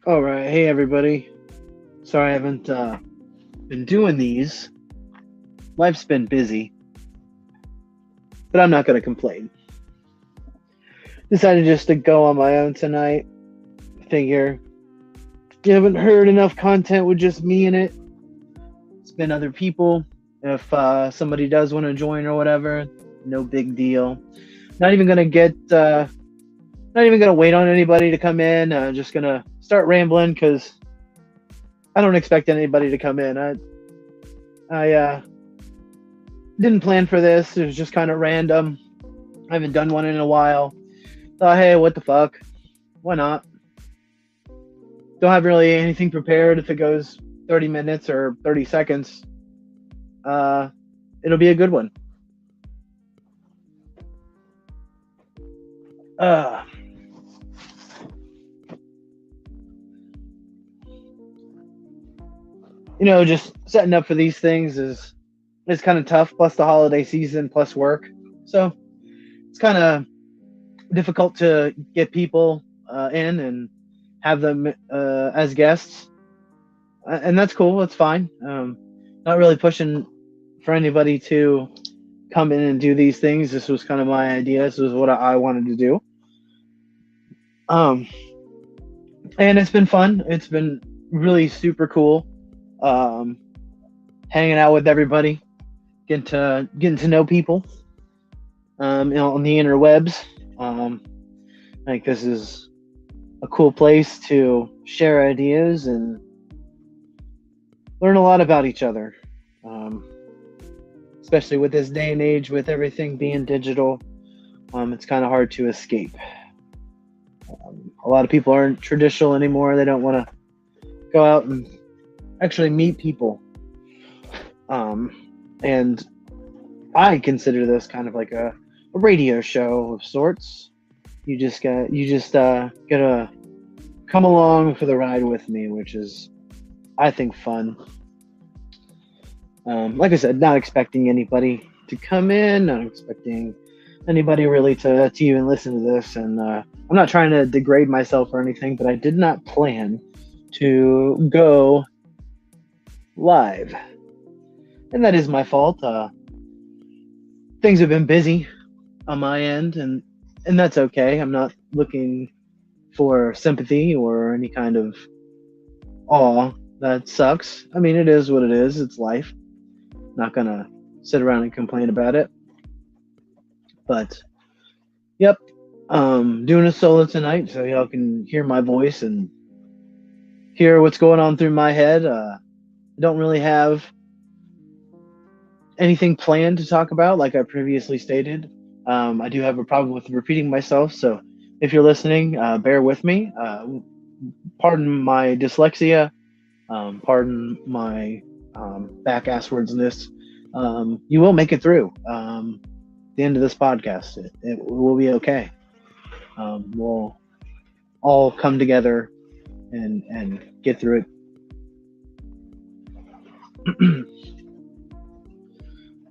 All right, hey everybody. Sorry I haven't been doing these. Life's been busy, but I'm not gonna complain. Decided just to go on my own tonight. Figure you haven't heard enough content with just me in it. It's been other people. If somebody does want to join or whatever, no big deal. Not even gonna get. Not even gonna wait on anybody to come in. Just gonna start rambling because I don't expect anybody to come in. I didn't plan for this. It was just kind of random. I haven't done one in a while. Thought, hey, what the fuck? Why not? Don't have really anything prepared. If it goes 30 minutes or 30 seconds, uh, it'll be a good one. Uh, just setting up for these things is kind of tough. Plus the holiday season, plus work, so it's kind of difficult to get people in and have them as guests, and that's cool. That's fine. Not really pushing for anybody to come in and do these things. This was kind of my idea. This was what I wanted to do. Um, and it's been fun. It's been really super cool. Um, Hanging out with everybody, getting to know people. On the interwebs. I think this is a cool place to share ideas and learn a lot about each other. Um, Especially with this day and age, with everything being digital, it's kind of hard to escape. A lot of people aren't traditional anymore. They don't want to go out and actually meet people. And I consider this kind of like a radio show of sorts. You just gotta come along for the ride with me, which is, I think, fun. Like I said, not expecting anybody to come in, not expecting anybody really to even listen to this, and I'm not trying to degrade myself or anything, but I did not plan to go live, and that is my fault. Things have been busy on my end, and that's okay. I'm not looking for sympathy or any kind of awe. That sucks. I mean, it is what it is. It's life. Not gonna sit around and complain about it. But yep, doing a solo tonight, so y'all can hear my voice and hear what's going on through my head. I don't really have anything planned to talk about, like I previously stated. I do have a problem with repeating myself, so if you're listening, bear with me. Pardon my dyslexia. Pardon my back ass wordsness. You will make it through the end of this podcast. It will be okay. We'll all come together and get through it.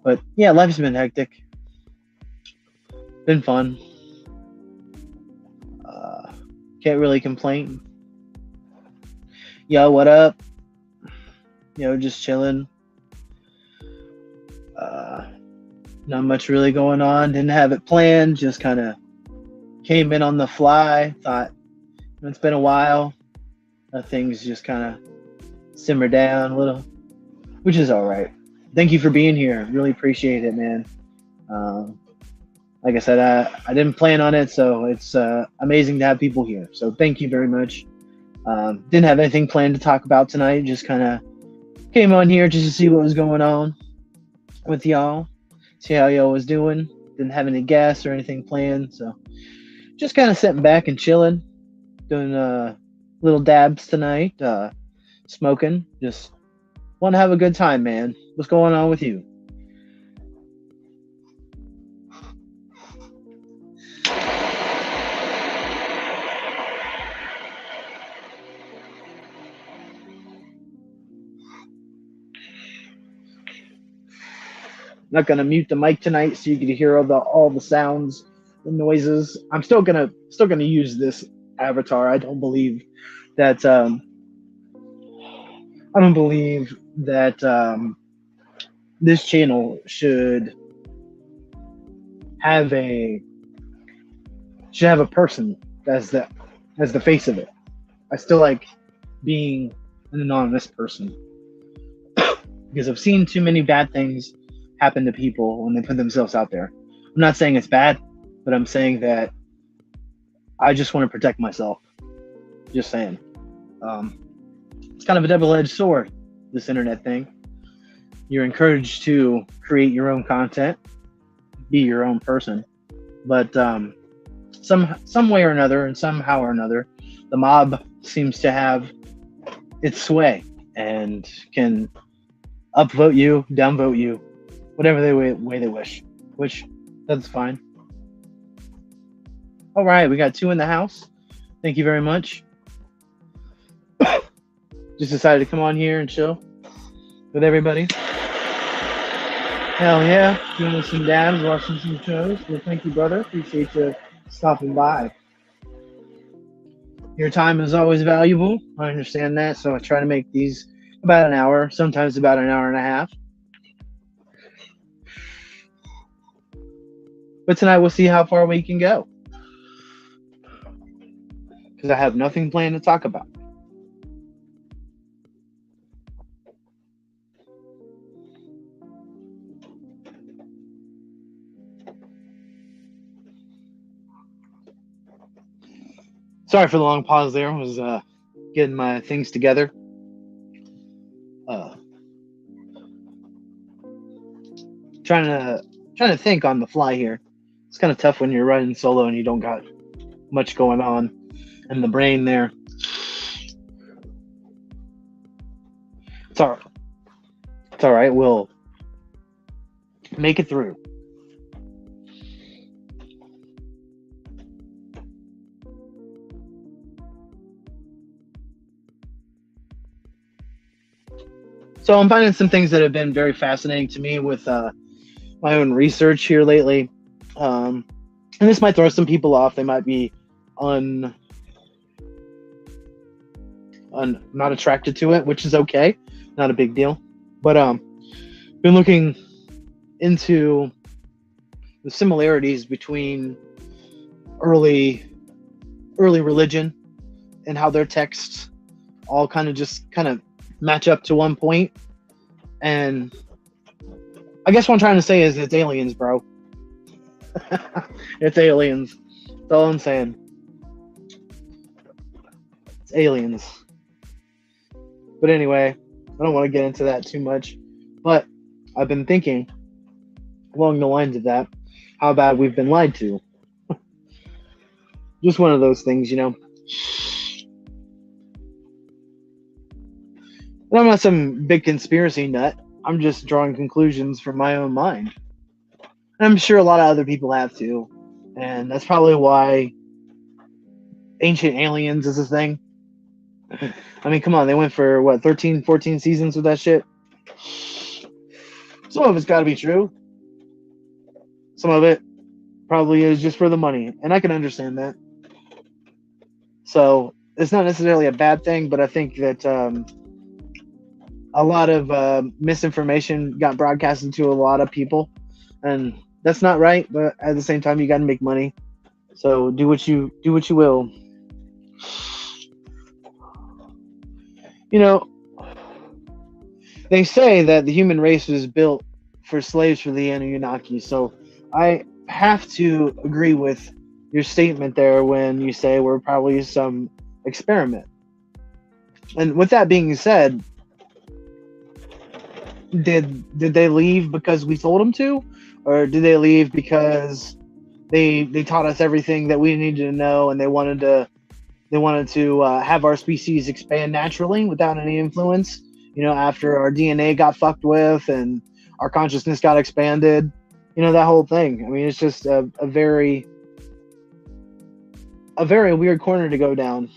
But yeah, life's been hectic. Been fun. Uh, can't really complain. Yo, what up? Just chilling. Uh, Not much really going on. Didn't have it planned. Just kind of came in on the fly. Thought it's been a while. Things just kind of simmer down a little, which is all right. Thank you for being here. Really appreciate it, man. Like I said, I didn't plan on it, so it's amazing to have people here. So thank you very much. Didn't have anything planned to talk about tonight. Just kind of came on here just to see what was going on with y'all. See how y'all was doing. Didn't have any guests or anything planned, so just kind of sitting back and chilling, doing little dabs tonight, smoking. Just want to have a good time, man. What's going on with you? Not gonna mute the mic tonight so you can hear all the sounds, the noises. I'm still gonna use this avatar. I don't believe that I don't believe that this channel have a should have a person as the face of it. I still like being an anonymous person because I've seen too many bad things happen to people when they put themselves out there. I'm not saying it's bad, but I'm saying that I just want to protect myself. Just saying. It's kind of a double-edged sword, this internet thing. You're encouraged to create your own content, be your own person, but some way or another, and somehow or another, the mob seems to have its sway and can upvote you, downvote you, whatever way they wish, which that's fine. All right, we got 2 in the house. Thank you very much. Just decided to come on here and chill with everybody. Hell yeah, doing some dabs, watching some shows. Well, thank you, brother. Appreciate you stopping by. Your time is always valuable. I understand that, so I try to make these about an hour, sometimes about an hour and a half. But tonight we'll see how far we can go, because I have nothing planned to talk about. Sorry for the long pause there. I was getting my things together. Trying to think on the fly here. It's kind of tough when you're running solo and you don't got much going on in the brain there. It's all right. We'll make it through. So I'm finding some things that have been very fascinating to me with my own research here lately. And this might throw some people off. They might be not attracted to it, which is okay. Not a big deal. But been looking into the similarities between early religion and how their texts all kind of match up to one point. And I guess what I'm trying to say is it's aliens, bro. It's aliens. That's all I'm saying. It's aliens. But anyway, I don't want to get into that too much. But I've been thinking along the lines of that, how bad we've been lied to. Just one of those things, you know. And I'm not some big conspiracy nut. I'm just drawing conclusions from my own mind. And I'm sure a lot of other people have too. And that's probably why Ancient Aliens is a thing. I mean, come on, they went for, 13, 14 seasons with that shit? Some of it's got to be true. Some of it probably is just for the money. And I can understand that. So, it's not necessarily a bad thing, but I think that a lot of misinformation got broadcasted to a lot of people. And that's not right, but at the same time, you got to make money. So, do what you will. You know, they say that the human race was built for slaves for the Anunnaki. So I have to agree with your statement there when you say we're probably some experiment. And with that being said, did they leave because we told them to? Or did they leave because they taught us everything that we needed to know, and they wanted to have our species expand naturally without any influence, you know, after our DNA got fucked with and our consciousness got expanded, you know, that whole thing. I mean, it's just a very weird corner to go down.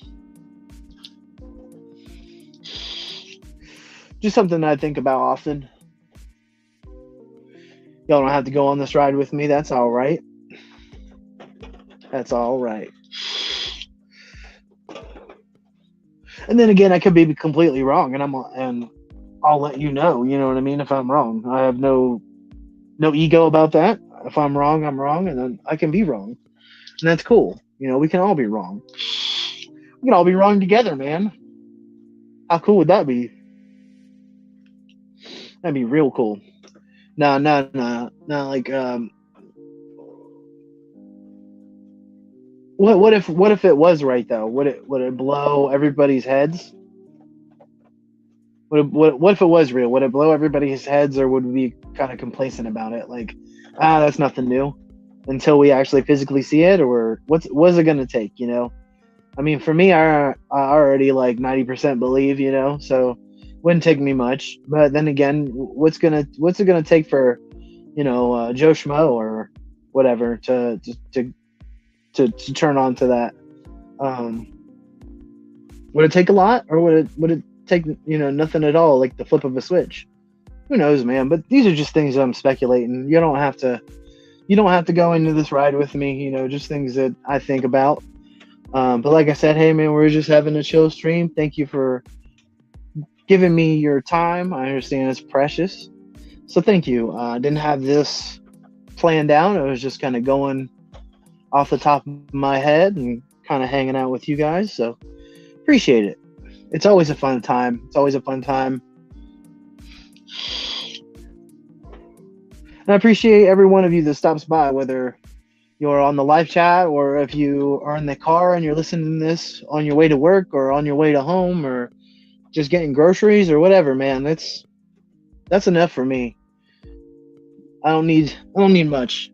Just something that I think about often. Y'all don't have to go on this ride with me. That's all right. That's all right. And then again, I could be completely wrong, and I'll let you know. You know what I mean? If I'm wrong, I have no ego about that. If I'm wrong, I'm wrong, and then I can be wrong, and that's cool. We can all be wrong. We can all be wrong together, man. How cool would that be? That'd be real cool. No, no, no, no. Like, what if it was right though? Would it blow everybody's heads? What if it was real? Would it blow everybody's heads, or would we be kind of complacent about it? Like, that's nothing new until we actually physically see it, or what's it gonna take? I mean, for me, I already like 90% believe, so wouldn't take me much. But then again, what's it gonna take for Joe Schmo or whatever to turn on to that? Um, would it take a lot, or would it take nothing at all, like the flip of a switch? Who knows, man? But these are just things I'm speculating. You don't have to go into this ride with me. Just things that I think about. But like I said, hey man, we're just having a chill stream. Thank you for giving me your time. I understand it's precious, so thank you. I didn't have this planned out. I was just kind of going off the top of my head and kind of hanging out with you guys. So appreciate it. It's always a fun time. It's always a fun time. And I appreciate every one of you that stops by, whether you're on the live chat or if you are in the car and you're listening to this on your way to work or on your way to home or just getting groceries or whatever, man. That's enough for me. I don't need much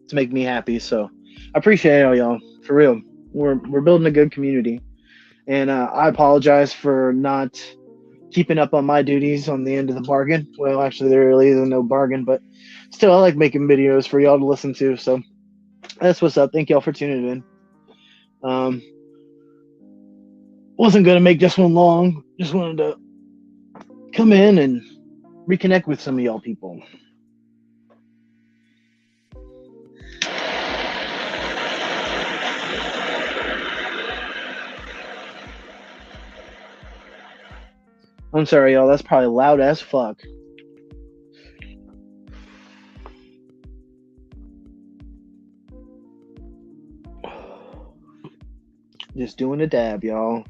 to make me happy. So I appreciate all y'all, for real. We're building a good community. And I apologize for not keeping up on my duties on the end of the bargain. Well, actually, there really isn't no bargain, but still, I like making videos for y'all to listen to. So that's what's up. Thank y'all for tuning in. Wasn't gonna make this one long. Just wanted to come in and reconnect with some of y'all people. I'm sorry, y'all. That's probably loud as fuck. Just doing a dab, y'all.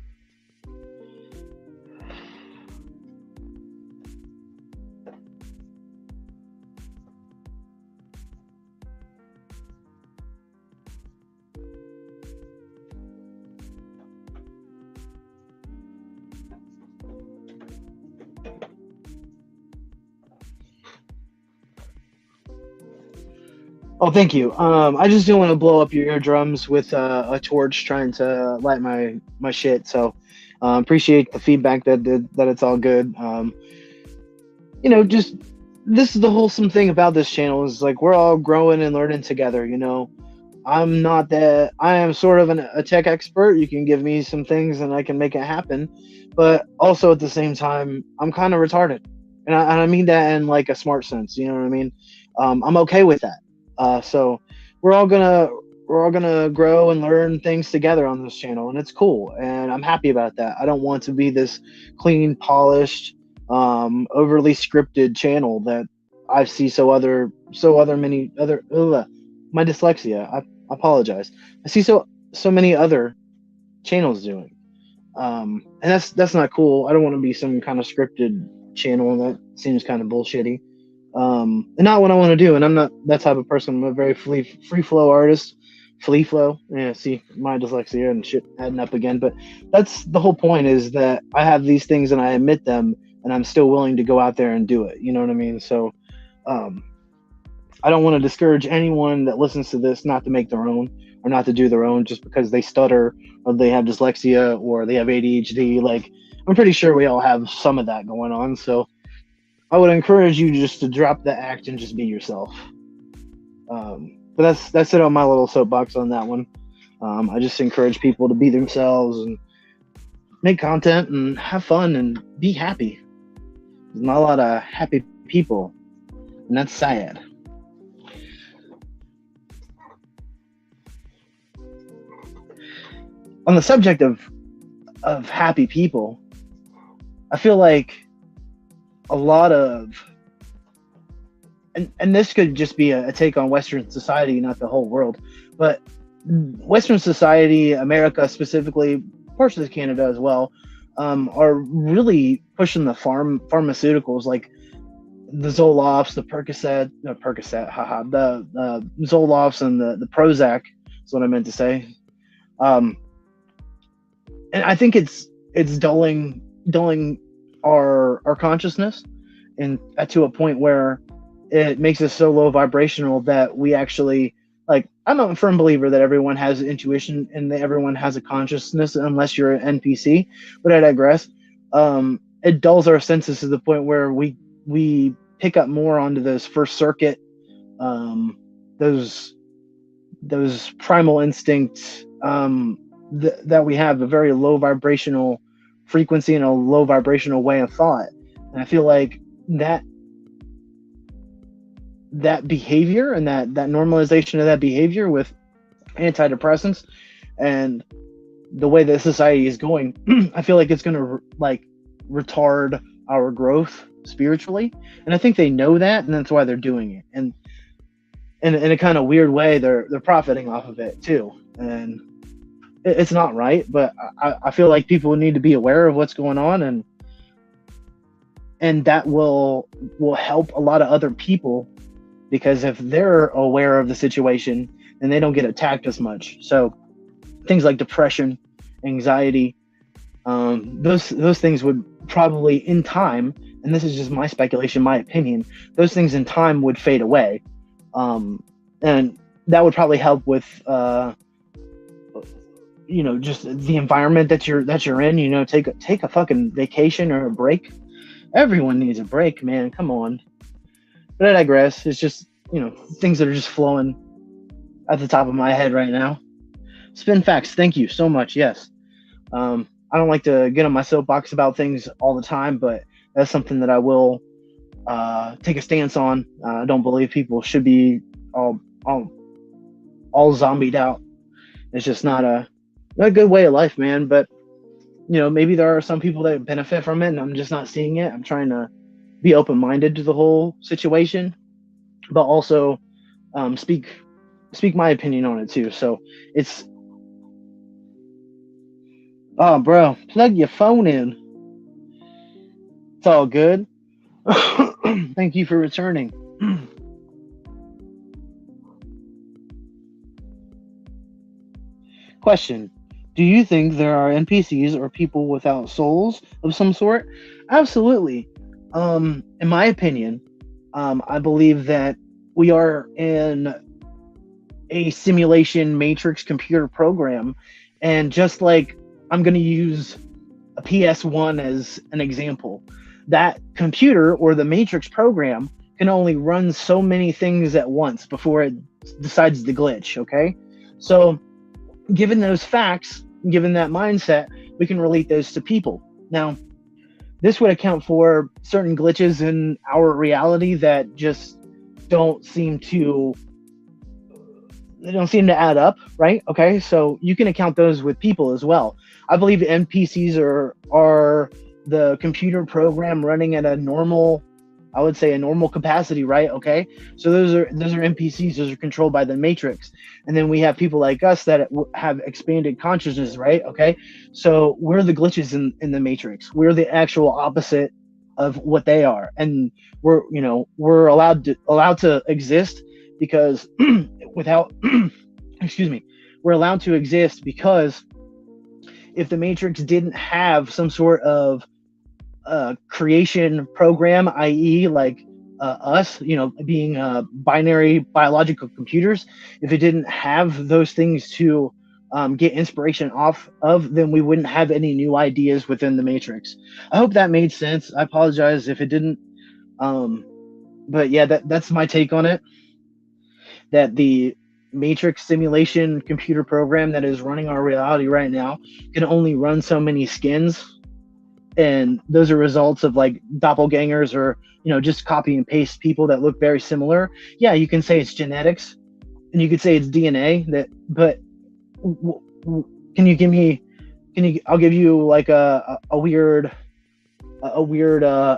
Oh, thank you. I just didn't want to blow up your eardrums with a torch trying to light my shit. So, appreciate the feedback that it's all good. Just this is the wholesome thing about this channel is like we're all growing and learning together. I'm not that I am sort of a tech expert. You can give me some things and I can make it happen, but also at the same time, I'm kind of retarded, and I mean that in like a smart sense. You know what I mean? I'm okay with that. So we're all gonna grow and learn things together on this channel, and it's cool, and I'm happy about that. I don't want to be this clean, polished, overly scripted channel that I see many other. Ugh, my dyslexia. I apologize. I see so many other channels doing, and that's not cool. I don't want to be some kind of scripted channel that seems kind of bullshitty. And not what I want to do. And I'm not that type of person. I'm a very free flow artist. Free flow. Yeah, see my dyslexia and shit adding up again. But that's the whole point, is that I have these things and I admit them, and I'm still willing to go out there and do it. You know what I mean? So, I don't want to discourage anyone that listens to this not to make their own or not to do their own just because they stutter or they have dyslexia or they have ADHD. Like, I'm pretty sure we all have some of that going on. So I would encourage you just to drop the act and just be yourself. But that's it on my little soapbox on that one. I just encourage people to be themselves and make content and have fun and be happy. There's not a lot of happy people, and that's sad. On the subject of of happy people. I feel like a lot of, and this could just be a take on Western society, not the whole world, but Western society, America specifically, partially Canada as well, are really pushing the pharmaceuticals like the Zolofts, the Percocet, haha, the Zolofts and the Prozac. Is what I meant to say. Um, and I think it's dulling our consciousness, and to a point where it makes us so low vibrational that we actually, like, I'm a firm believer that everyone has intuition and that everyone has a consciousness unless you're an NPC, but I digress. It dulls our senses to the point where we pick up more onto those first circuit, those primal instincts, that we have a very low vibrational frequency and a low vibrational way of thought. And I feel like that behavior and that normalization of that behavior with antidepressants and the way that society is going, I feel like it's going to like retard our growth spiritually. And I think they know that, and that's why they're doing it. And in a kind of weird way, they're profiting off of it too. And it's not right, but I feel like people need to be aware of what's going on, and that will help a lot of other people, because if they're aware of the situation, then they don't get attacked as much. So things like depression, anxiety, those things would probably in time, and this is just my speculation, my opinion, those things in time would fade away. And that would probably help with, just the environment that you're in, take a fucking vacation or a break. Everyone needs a break, man. Come on. But I digress. It's just, things that are just flowing at the top of my head right now. Spin facts. Thank you so much. Yes. I don't like to get on my soapbox about things all the time, but that's something that I will take a stance on. I don't believe people should be all zombied out. It's just not a good way of life, man. But maybe there are some people that benefit from it, and I'm just not seeing it. I'm trying to be open-minded to the whole situation, but also speak my opinion on it too. So it's, oh, bro, plug your phone in. It's all good. Thank you for returning. Question: do you think there are NPCs or people without souls of some sort? Absolutely. In my opinion, I believe that we are in a simulation matrix computer program, and just like, I'm going to use a PS1 as an example, that computer or the matrix program can only run so many things at once before it decides to glitch. Okay, so given those facts, given that mindset, we can relate those to people. Now, this would account for certain glitches in our reality that just don't seem to add up, right? Okay, so you can account those with people as well. I believe NPCs are the computer program running at a normal, I would say a normal capacity, right? Okay, so those are NPCs. Those are controlled by the matrix. And then we have people like us that have expanded consciousness, right? Okay, so we're the glitches in the matrix. We're the actual opposite of what they are, and we're allowed to exist because without excuse me, we're allowed to exist because if the matrix didn't have some sort of creation program, i.e. like us, being binary biological computers, if it didn't have those things to get inspiration off of, then we wouldn't have any new ideas within the matrix. I hope that made sense. I apologize if it didn't. But yeah, that's my take on it. That the matrix simulation computer program that is running our reality right now can only run so many skins, and those are results of like doppelgangers or just copy and paste people that look very similar. Yeah, you can say it's genetics, and you could say it's DNA. But can you give me I'll give you like a weird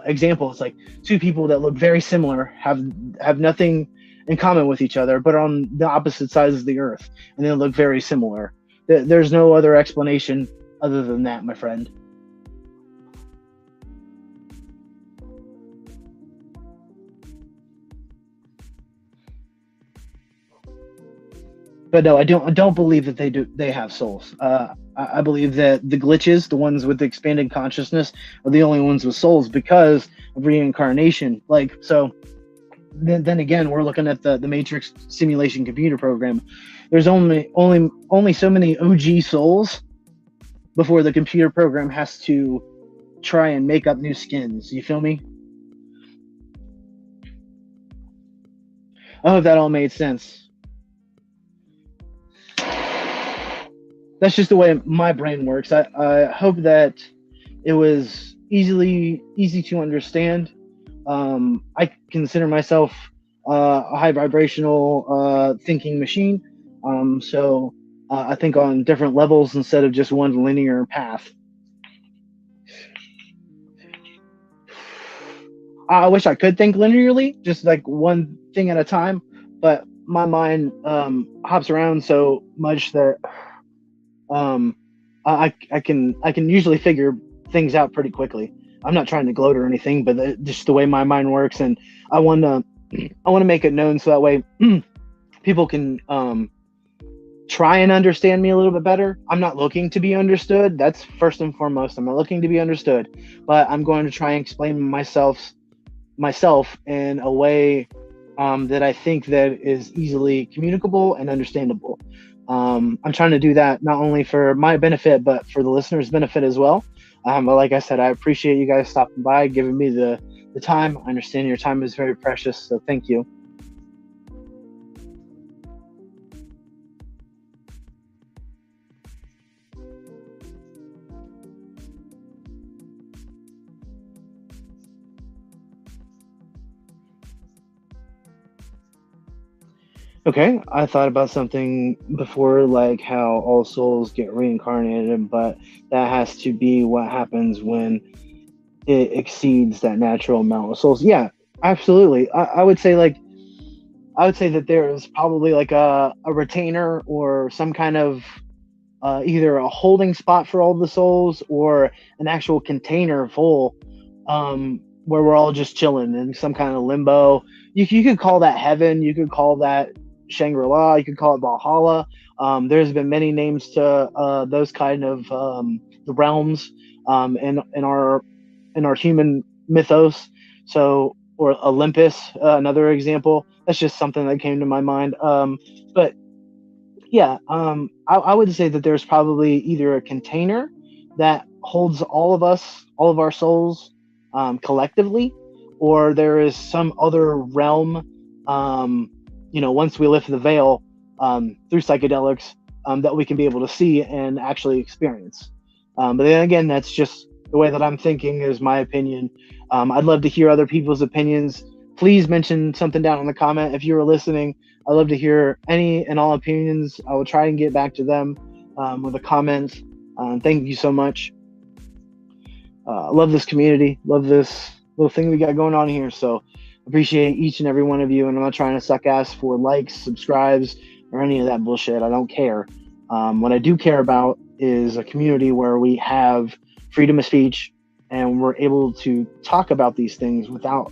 example. It's like two people that look very similar have nothing in common with each other, but on the opposite sides of the earth, and they look very similar. There's no other explanation other than that, my friend. But no, I don't believe that they have souls. I believe that the glitches, the ones with the expanded consciousness, are the only ones with souls because of reincarnation. Like so, then again, we're looking at the Matrix simulation computer program. There's only so many OG souls before the computer program has to try and make up new skins. You feel me? I hope that all made sense. That's just the way my brain works. I hope that it was easy to understand. I consider myself a high vibrational thinking machine. So I think on different levels instead of just one linear path. I wish I could think linearly, just like one thing at a time, but my mind hops around so much that um, I can usually figure things out pretty quickly. I'm not trying to gloat or anything, but just the way my mind works, and I want to I want to make it known so that way people can try and understand me a little bit better. I'm not looking to be understood. That's first and foremost. I'm not looking to be understood, but I'm going to try and explain myself in a way that I think that is easily communicable and understandable. I'm trying to do that not only for my benefit, but for the listeners' benefit as well. But like I said, I appreciate you guys stopping by, giving me the time. I understand your time is very precious, so thank you. Okay, I thought about something before, like how all souls get reincarnated, but that has to be what happens when it exceeds that natural amount of souls. Yeah, absolutely. I would say that there is probably like a retainer or some kind of either a holding spot for all the souls or an actual container full where we're all just chilling in some kind of limbo. You could call that heaven. You could call that Shangri-La. You could call it Valhalla. There's been many names to those kind of the realms in our human mythos. So, or Olympus, another example. That's just something that came to my mind. But yeah, I would say that there's probably either a container that holds all of us, all of our souls, collectively, or there is some other realm. Once we lift the veil through psychedelics, that we can be able to see and actually experience. But then again, that's just the way that I'm thinking is my opinion. I'd love to hear other people's opinions. Please mention something down in the comment if you were listening. I love to hear any and all opinions. I will try and get back to them with a comment. Thank you so much. Love this community. Love this little thing we got going on here. So appreciate each and every one of you. And I'm not trying to suck ass for likes, subscribes, or any of that bullshit. I don't care. What I do care about is a community where we have freedom of speech and we're able to talk about these things without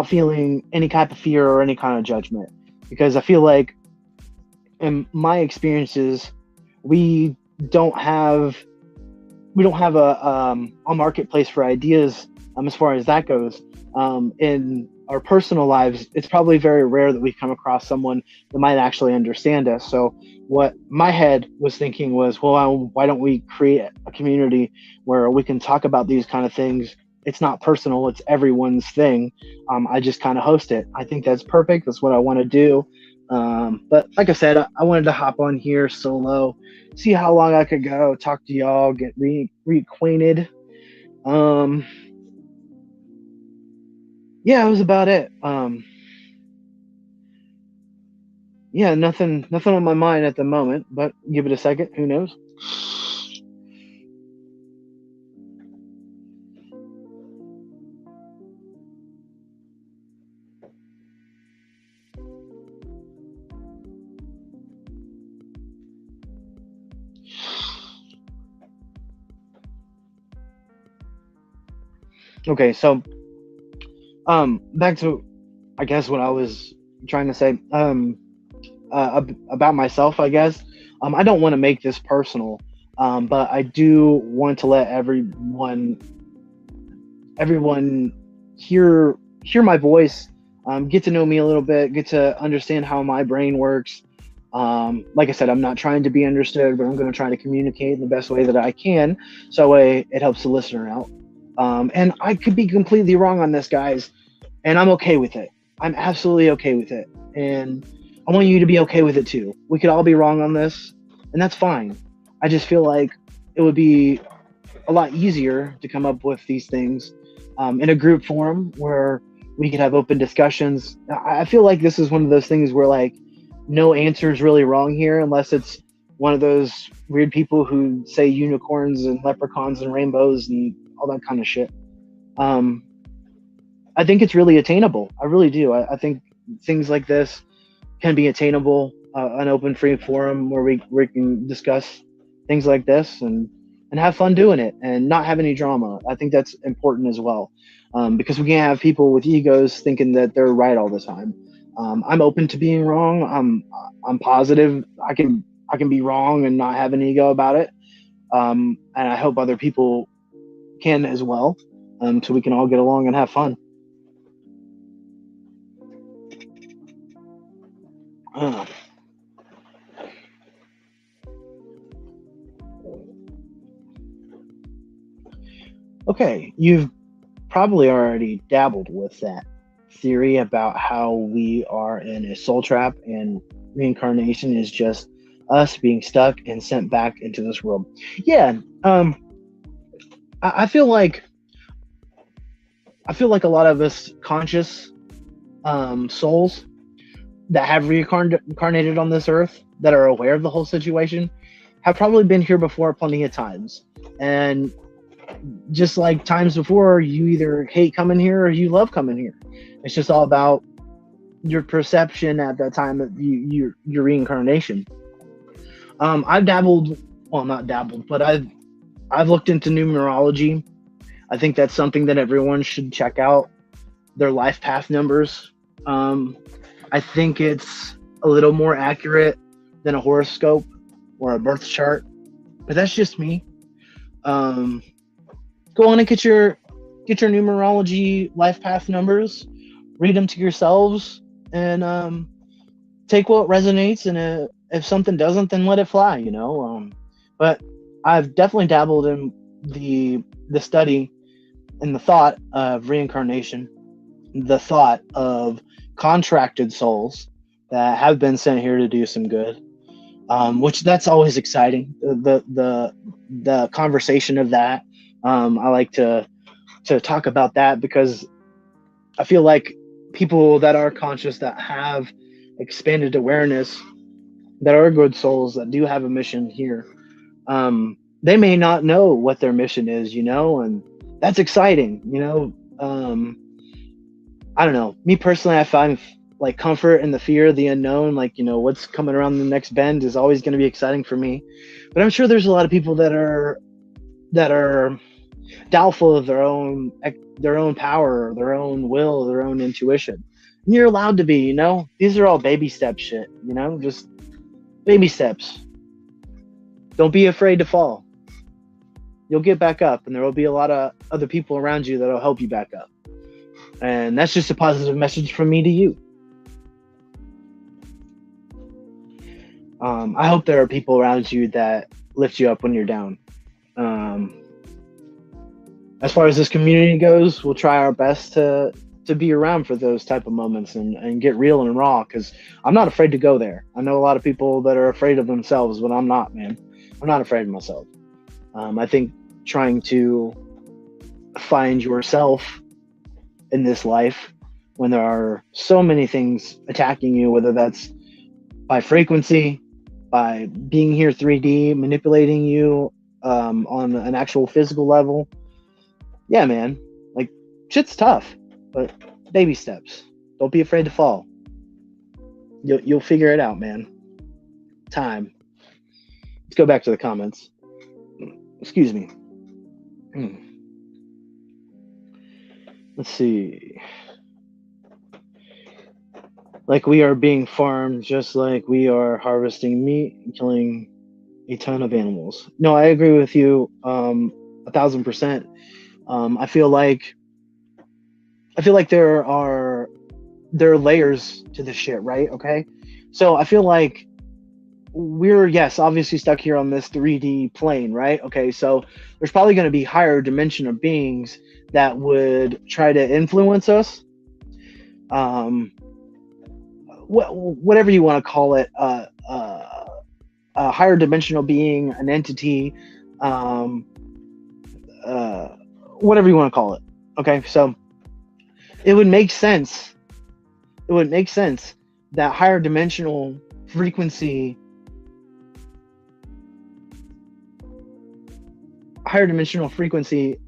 feeling any type of fear or any kind of judgment. Because I feel like in my experiences, we don't have a marketplace for ideas as far as that goes. In our personal lives, it's probably very rare that we come across someone that might actually understand us. So what my head was thinking was, well, why don't we create a community where we can talk about these kind of things? It's not personal, it's everyone's thing. I just kind of host it. I think that's perfect. That's what I want to do. But like I said, I wanted to hop on here solo, see how long I could go, talk to y'all, get reacquainted. Yeah, it was about it. Yeah, nothing on my mind at the moment, but give it a second. Who knows? Okay, so back to, I guess, what I was trying to say about myself. I guess I don't want to make this personal, but I do want to let everyone hear my voice, get to know me a little bit, get to understand how my brain works. Like I said, I'm not trying to be understood, but I'm going to try to communicate in the best way that I can, so way it helps the listener out. And I could be completely wrong on this, guys, and I'm okay with it. I'm absolutely okay with it, and I want you to be okay with it too. We could all be wrong on this, and that's fine. I just feel like it would be a lot easier to come up with these things in a group forum where we could have open discussions. I feel like this is one of those things where like no answer is really wrong here unless it's one of those weird people who say unicorns and leprechauns and rainbows and all that kind of shit. Um, I think it's really attainable. I really do. I think things like this can be attainable. An open free forum where we can discuss things like this and have fun doing it and not have any drama. I think that's important as well, because we can't have people with egos thinking that they're right all the time. I'm open to being wrong. I'm positive I can be wrong and not have an ego about it. And I hope other people can as well, so we can all get along and have fun. Uh, okay, you've probably already dabbled with that theory about how we are in a soul trap and reincarnation is just us being stuck and sent back into this world. Yeah, I feel like a lot of us conscious souls that have reincarnated on this earth that are aware of the whole situation have probably been here before plenty of times. And just like times before, you either hate coming here or you love coming here. It's just all about your perception at that time of your reincarnation. I've dabbled, well, not dabbled, but I've looked into numerology. I think that's something that everyone should check out. Their life path numbers. Um, I think it's a little more accurate than a horoscope or a birth chart, but that's just me. Um, Go on and get your numerology life path numbers, read them to yourselves, and take what resonates. And if something doesn't, then let it fly. But I've definitely dabbled in the study and the thought of reincarnation, the thought of contracted souls that have been sent here to do some good. Which that's always exciting. The conversation of that. I like to talk about that because I feel like people that are conscious, that have expanded awareness, that are good souls, that do have a mission here, they may not know what their mission is, and that's exciting. I don't know. Me personally, I find like comfort in the fear of the unknown. Like, what's coming around the next bend is always going to be exciting for me. But I'm sure there's a lot of people that are doubtful of their own power, their own will, their own intuition. And you're allowed to be. These are all baby step shit. Just baby steps. Don't be afraid to fall. You'll get back up, and there will be a lot of other people around you that'll help you back up. And that's just a positive message from me to you. I hope there are people around you that lift you up when you're down. Um, as far as this community goes, we'll try our best to be around for those type of moments and get real and raw, because I'm not afraid to go there. I know a lot of people that are afraid of themselves, but I'm not, man. I'm not afraid of myself. I think trying to find yourself in this life when there are so many things attacking you, whether that's by frequency, by being here 3D, manipulating you on an actual physical level. Yeah, man. Like, shit's tough, but baby steps. Don't be afraid to fall. You'll figure it out, man. Time. Let's go back to the comments. Excuse me. Let's see. Like we are being farmed just like we are harvesting meat and killing a ton of animals. No, I agree with you 1,000%. Um, I feel like I feel like there are layers to this shit, right? Okay. So I feel like we're, yes, obviously stuck here on this 3D plane, right? Okay, so there's probably going to be higher dimensional beings that would try to influence us. Um, whatever you want to call it, a higher dimensional being, an entity, um, uh, whatever you want to call it. Okay, so it would make sense. It would make sense that frequency, higher dimensional frequency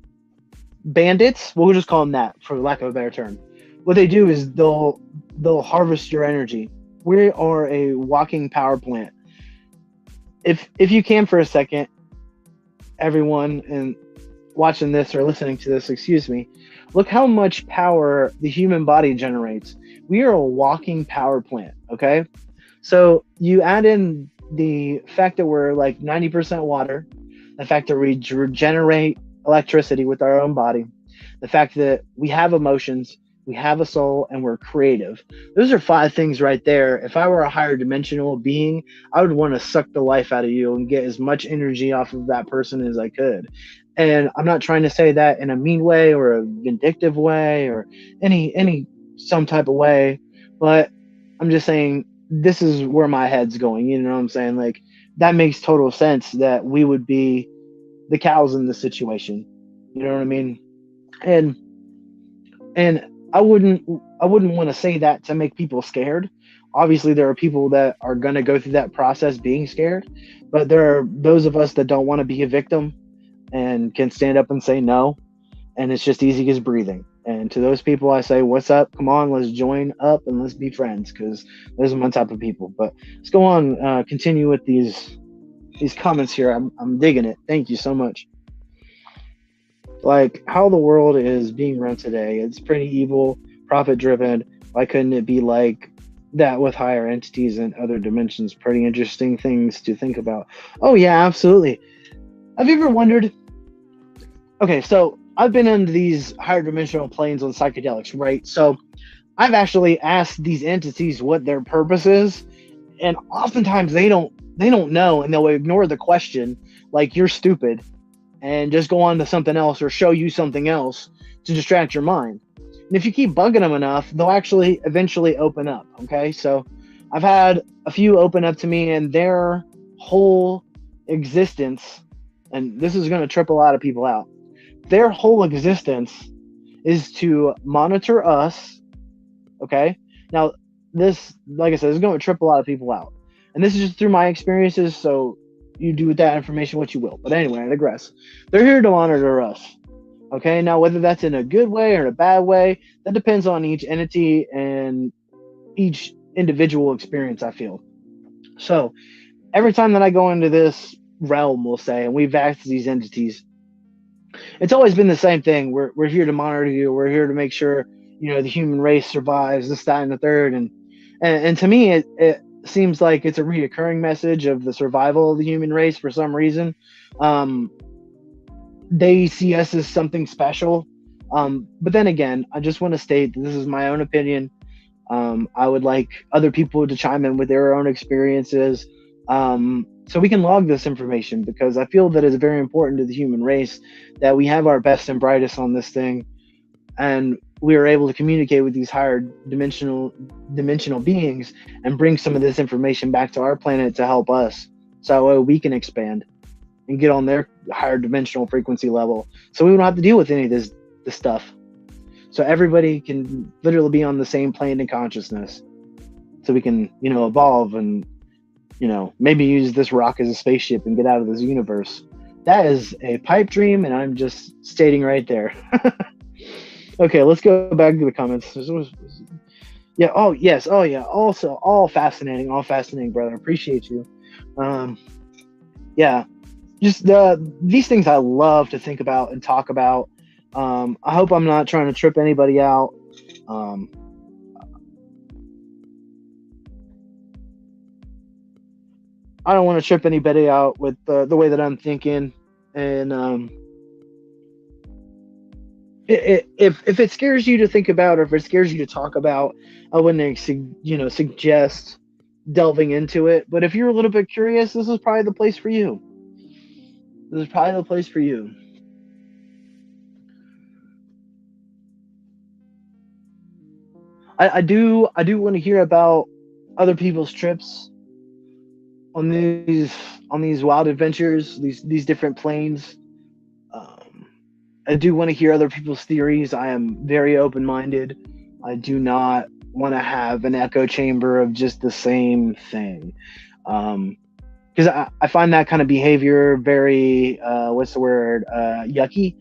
bandits, we'll just call them that for lack of a better term. What they do is they'll harvest your energy. We are a walking power plant. If you can for a second, everyone and watching this or listening to this, excuse me, look how much power the human body generates. We are a walking power plant, okay? So you add in the fact that we're like 90% water, the fact that we regenerate electricity with our own body, the fact that we have emotions, we have a soul, and we're creative. Those are 5 things right there. If I were a higher dimensional being, I would want to suck the life out of you and get as much energy off of that person as I could. And I'm not trying to say that in a mean way or a vindictive way or any some type of way, but I'm just saying this is where my head's going. You know what I'm saying? Like that makes total sense that we would be the cows in the situation. You know what I mean? And and I wouldn't want to say that to make people scared. Obviously, there are people that are going to go through that process being scared, but there are those of us that don't want to be a victim and can stand up and say no, and it's just easy as breathing. And to those people, I say, "What's up? Come on, let's join up and let's be friends." Because those are my type of people. But let's go on. Continue with these comments here. I'm digging it. Thank you so much. Like how the world is being run today, it's pretty evil, profit driven. Why couldn't it be like that with higher entities and other dimensions? Pretty interesting things to think about. Oh yeah, absolutely. Have you ever wondered? Okay, so I've been in these higher dimensional planes on psychedelics, right? So I've actually asked these entities what their purpose is, and oftentimes they don't know, and they'll ignore the question, like you're stupid, and just go on to something else or show you something else to distract your mind. And if you keep bugging them enough, they'll actually eventually open up. Okay, so I've had a few open up to me, and their whole existence, and this is going to trip a lot of people out, their whole existence is to monitor us. Okay. Now, this, like I said, is going to trip a lot of people out. And this is just through my experiences. So you do with that information what you will. But anyway, I digress. They're here to monitor us. Okay. Now, whether that's in a good way or in a bad way, that depends on each entity and each individual experience, I feel. So every time that I go into this realm, we'll say, and we've asked these entities, it's always been the same thing. We're here to monitor you. We're here to make sure the human race survives this, that, and the third. And to me, it seems like it's a reoccurring message of the survival of the human race for some reason. Um, they see us as something special. But then again, I just want to state that this is my own opinion. I would like other people to chime in with their own experiences. So we can log this information, because I feel that it's very important to the human race that we have our best and brightest on this thing, and we are able to communicate with these higher dimensional beings and bring some of this information back to our planet to help us, so we can expand and get on their higher dimensional frequency level, so we don't have to deal with any of this stuff. So everybody can literally be on the same plane of consciousness, so we can evolve and maybe use this rock as a spaceship and get out of this universe. That is a pipe dream, and I'm just stating right there. Okay, let's go back to the comments. Yeah. Oh, yes. Oh, yeah. Also, all fascinating, brother. Appreciate you. Yeah. Just these things I love to think about and talk about. I hope I'm not trying to trip anybody out. Um, I don't want to trip anybody out with the way that I'm thinking, and if it scares you to think about, or if it scares you to talk about, I wouldn't suggest delving into it. But if you're a little bit curious, this is probably the place for you. This is probably the place for you. I do want to hear about other people's trips on these wild adventures, these different planes. Um, I do want to hear other people's theories. I am very open minded. I do not want to have an echo chamber of just the same thing. Because I find that kind of behavior very, what's the word, yucky,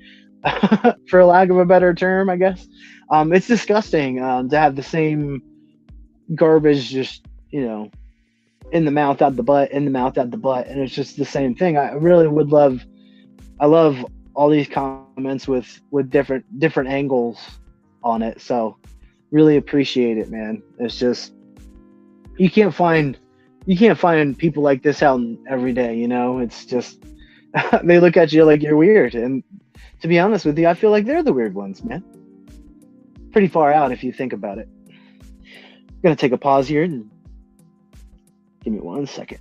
for lack of a better term, I guess. It's disgusting to have the same garbage just, in the mouth, out the butt, in the mouth, out the butt. And it's just the same thing. I really would love, I love all these comments with different angles on it. So really appreciate it, man. It's just, you can't find people like this out every day. It's just they look at you like you're weird, and to be honest with you, I feel like they're the weird ones, man. Pretty far out if you think about it. I'm gonna take a pause here and give me 1 second.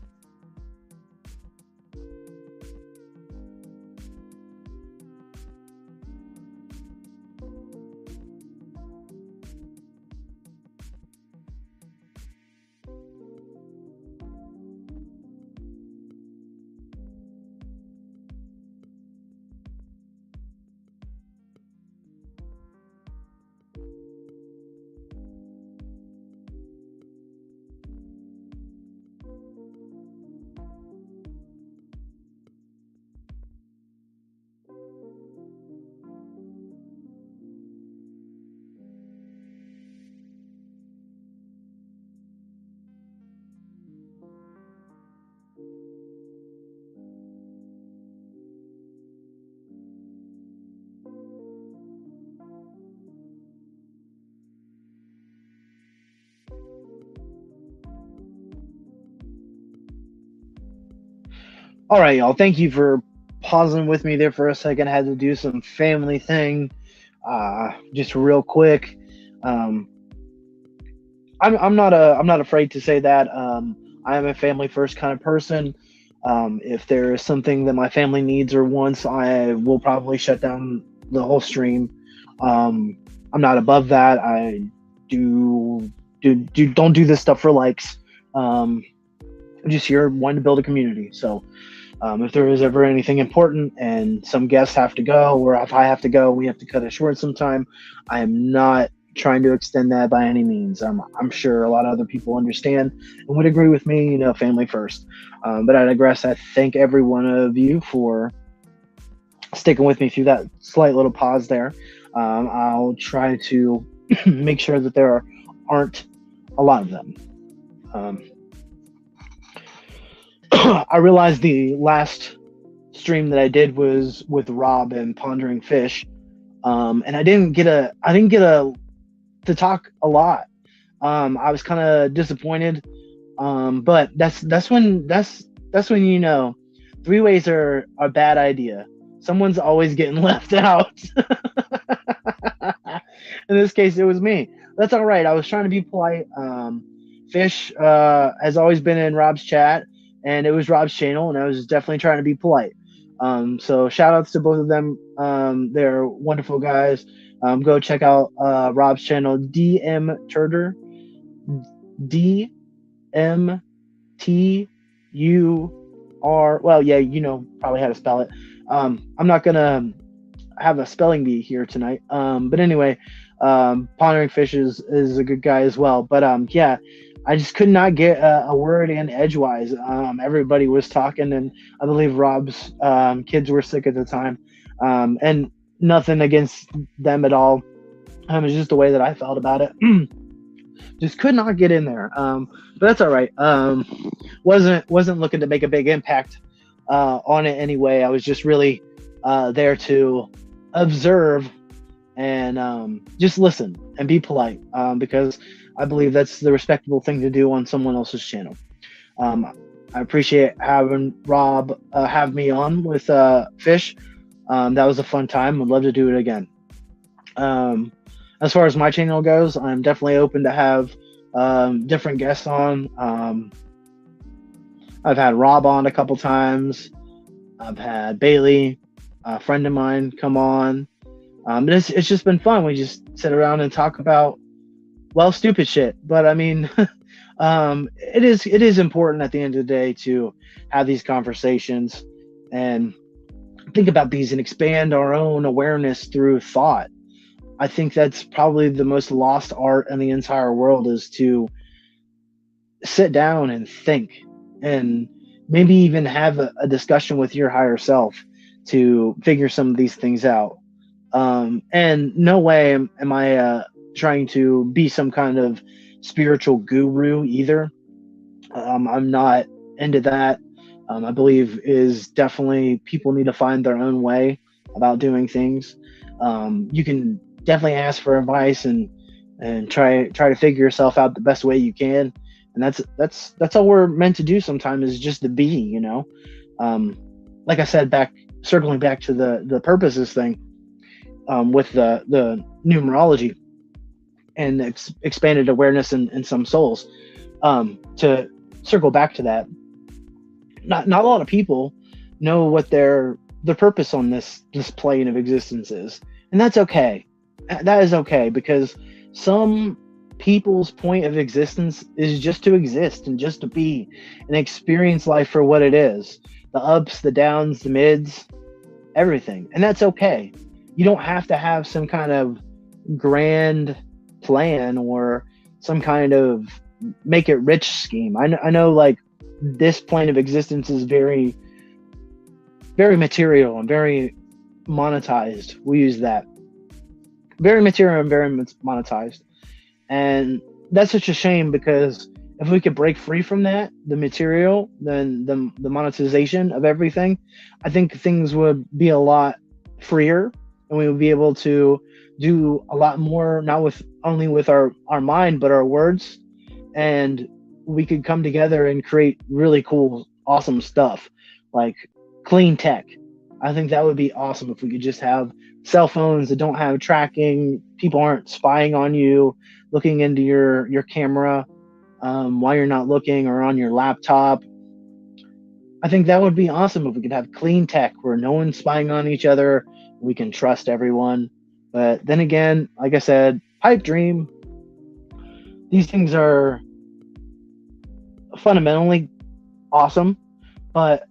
All right, y'all. Thank you for pausing with me there for a second. I had to do some family thing, just real quick. Um, I'm not afraid to say that. I am a family first kind of person. If there is something that my family needs or wants, I will probably shut down the whole stream. I'm not above that. I don't do this stuff for likes. I'm just here wanting to build a community. So if there is ever anything important and some guests have to go, or if I have to go, we have to cut it short sometime. I am not trying to extend that by any means. I'm sure a lot of other people understand and would agree with me, family first. But I digress. I thank every one of you for sticking with me through that slight little pause there. I'll try to make sure that there aren't a lot of them. Um, I realized the last stream that I did was with Rob and Pondering Fish, and I didn't get to talk a lot. I was kind of disappointed, but that's when three ways are a bad idea. Someone's always getting left out. In this case, it was me. That's all right. I was trying to be polite. Fish has always been in Rob's chat, and it was Rob's channel, and I was definitely trying to be polite. So shout outs to both of them. They're wonderful guys. Go check out Rob's channel, DM Turder, DMTUR. Well, yeah, probably how to spell it. I'm not gonna have a spelling bee here tonight. But anyway, Pondering Fish is a good guy as well. But yeah, I just could not get a word in edgewise. Everybody was talking, and I believe Rob's kids were sick at the time. And nothing against them at all. It's just the way that I felt about it. Just could not get in there. But that's all right. Wasn't looking to make a big impact on it anyway. I was just really there to observe and just listen and be polite, because I believe that's the respectable thing to do on someone else's channel. Um, I appreciate having Rob have me on with Fish. That was a fun time. I'd love to do it again. Um, as far as my channel goes, I'm definitely open to have different guests on. I've had Rob on a couple times. I've had Bailey, a friend of mine, come on. It's just been fun. We just sit around and talk about, well, stupid shit. But I mean, it is important at the end of the day to have these conversations and think about these and expand our own awareness through thought. I think that's probably the most lost art in the entire world, is to sit down and think, and maybe even have a discussion with your higher self to figure some of these things out. And no way am I trying to be some kind of spiritual guru either. I'm not into that. I believe is definitely people need to find their own way about doing things. You can definitely ask for advice and try to figure yourself out the best way you can. And that's all we're meant to do sometimes, is just to be, you know. Like I said, circling back to the purposes thing, with the numerology and expanded awareness in some souls. To circle back to that, not a lot of people know what their purpose on this plane of existence is, and that's okay. That is okay, because some people's point of existence is just to exist and just to be and experience life for what it is, the ups, the downs, the mids, everything, and that's okay. You don't have to have some kind of grand plan or some kind of make it rich scheme. I know like this plane of existence is very, very material and very monetized. We use that. Very material and very monetized. And that's such a shame, because if we could break free from that, the material, then the monetization of everything, I think things would be a lot freer, and we would be able to do a lot more, not with only with our mind, but our words. And we could come together and create really cool, awesome stuff, like clean tech. I think that would be awesome if we could just have cell phones that don't have tracking. People aren't spying on you, looking into your camera while you're not looking, or on your laptop. I think that would be awesome if we could have clean tech where no one's spying on each other. We can trust everyone. But then again, like I said, pipe dream. These things are fundamentally awesome, but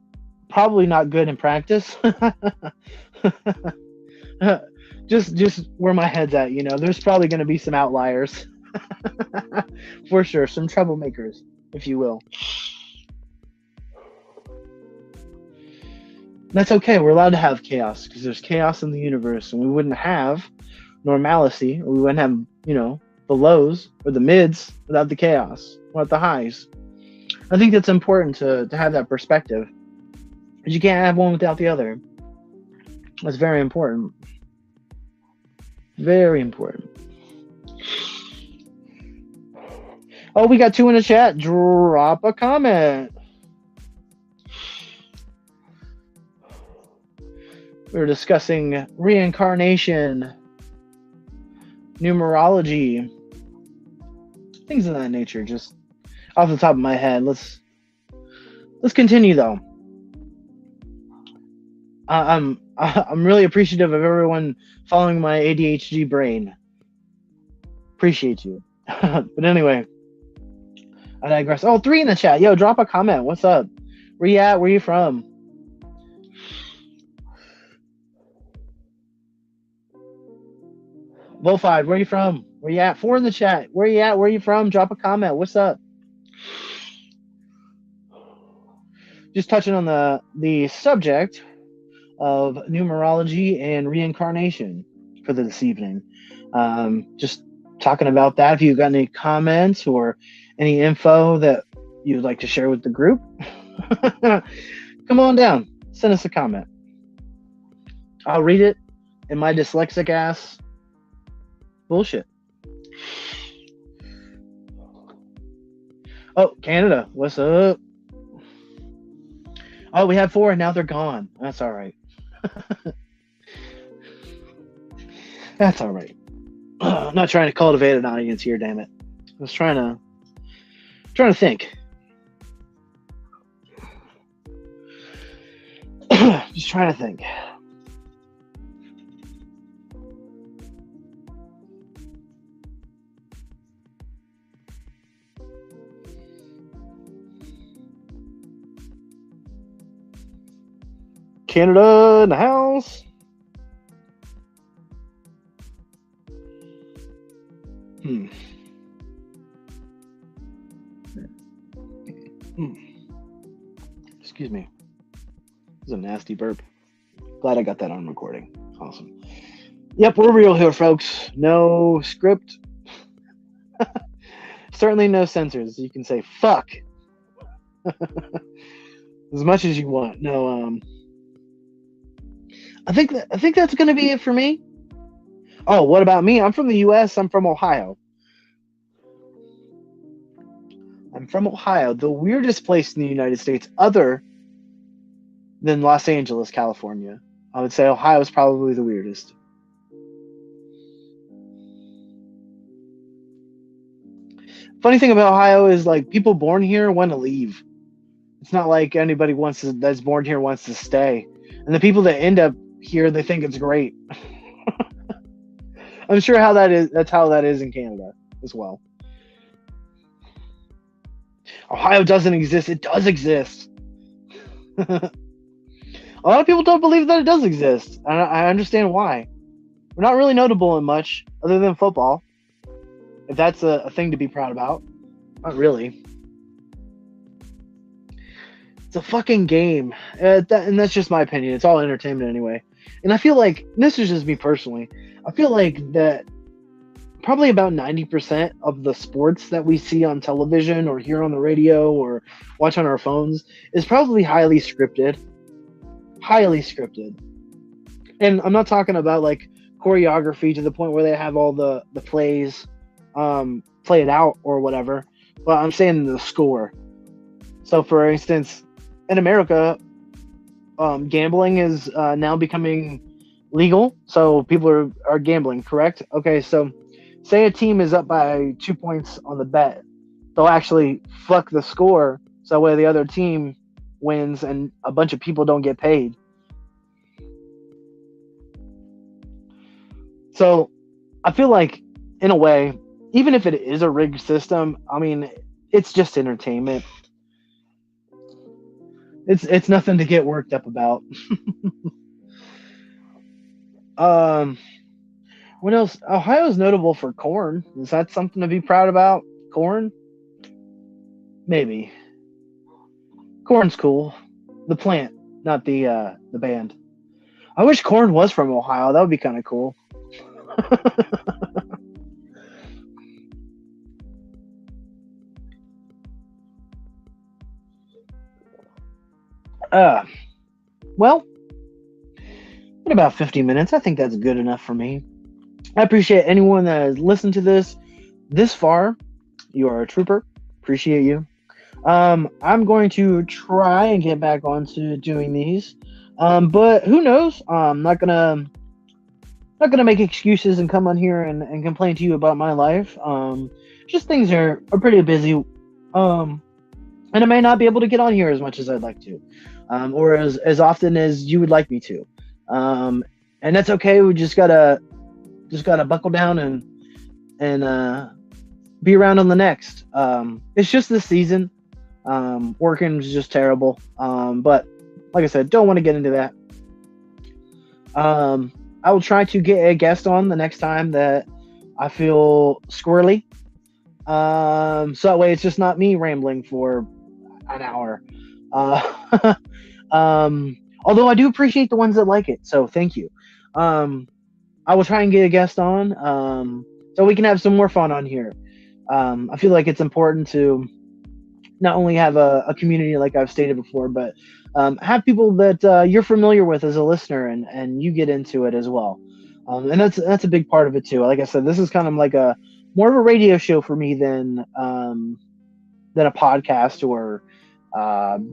probably not good in practice. just where my head's at, you know, there's probably going to be some outliers. For sure, some troublemakers, if you will. That's okay. We're allowed to have chaos, because there's chaos in the universe, and we wouldn't have normalcy, or we wouldn't have, you know, the lows or the mids without the chaos, without the highs. I think it's important to have that perspective, because you can't have one without the other. That's very important. Very important. Oh, we got 2 in the chat. Drop a comment. We were discussing reincarnation, numerology, things of that nature, just off the top of my head. Let's continue though. I'm really appreciative of everyone following my ADHD brain. Appreciate you. But anyway, I digress. Oh, 3 in the chat. Yo, drop a comment. What's up? Where you at? Where you from? Volfied, where you from? Where you at? 4 in the chat. Where you at? Where you from? Drop a comment. What's up? Just touching on the subject of numerology and reincarnation for this evening. Just talking about that. If you've got any comments or any info that you'd like to share with the group, come on down. Send us a comment. I'll read it in my dyslexic ass. Bullshit. Oh, Canada, what's up? Oh, we had four and now they're gone. That's all right. That's all right. I'm not trying to cultivate an audience here, damn it. I was trying to think. Just trying to think. Canada in the house. Hmm. Excuse me. This is a nasty burp. Glad I got that on recording. Awesome. Yep, we're real here, folks. No script. Certainly no censors. You can say fuck as much as you want. No, I think that's gonna be it for me. Oh, what about me? I'm from the U.S. I'm from Ohio. I'm from Ohio, the weirdest place in the United States, other than Los Angeles, California. I would say Ohio is probably the weirdest. Funny thing about Ohio is like people born here want to leave. It's not like anybody that's born here wants to stay, and the people that end up here they think it's great. I'm sure how that is. That's how that is in Canada as well. Ohio doesn't exist. It does exist. A lot of people don't believe that it does exist. And I understand why. We're not really notable in much other than football. If that's a thing to be proud about. Not really. It's a fucking game. And that's just my opinion. It's all entertainment anyway. And I feel like, this is just me personally, I feel like that probably about 90% of the sports that we see on television or hear on the radio or watch on our phones is probably highly scripted. Highly scripted. And I'm not talking about like choreography to the point where they have all the plays played out or whatever, but I'm saying the score. So for instance, in America, gambling is now becoming legal, so people are gambling, correct? Okay, so say a team is up by 2 points on the bet, they'll actually fuck the score so that way the other team wins and a bunch of people don't get paid. So I feel like, in a way, even if it is a rigged system, I mean, it's just entertainment. It's nothing to get worked up about. What else? Ohio's notable for corn. Is that something to be proud about? Corn? Maybe. Corn's cool. The plant, not the band. I wish Corn was from Ohio. That would be kind of cool. uh, well, in about 50 minutes, I think that's good enough for me. I appreciate anyone that has listened to this far. You are a trooper. Appreciate you. I'm going to try and get back onto doing these. But who knows? I'm not gonna make excuses and come on here and complain to you about my life. Just things are pretty busy. And I may not be able to get on here as much as I'd like to, or as often as you would like me to. And that's okay. We just gotta buckle down and be around on the next. It's just this season. Working is just terrible. But like I said, don't want to get into that. I will try to get a guest on the next time that I feel squirrely. So that way it's just not me rambling for an hour. Although I do appreciate the ones that like it, so thank you. I will try and get a guest on, so we can have some more fun on here. I feel like it's important to not only have a community like I've stated before, but have people that you're familiar with as a listener and you get into it as well. And that's a big part of it too. Like I said, this is kind of like a more of a radio show for me than a podcast or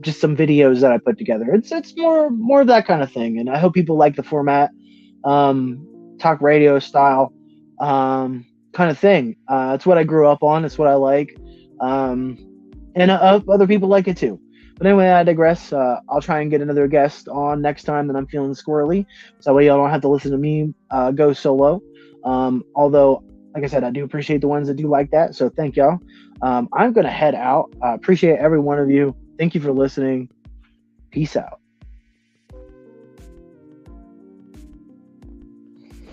just some videos that I put together. It's more of that kind of thing, and I hope people like the format, um, talk radio style kind of thing. It's what I grew up on. It's what I like, um, and other people like it too. But anyway, I digress. I'll try and get another guest on next time that I'm feeling squirrely, so that way y'all don't have to listen to me go solo. Although, like I said, I do appreciate the ones that do like that, so thank y'all. I'm gonna head out. Appreciate every one of you. Thank you for listening. Peace out.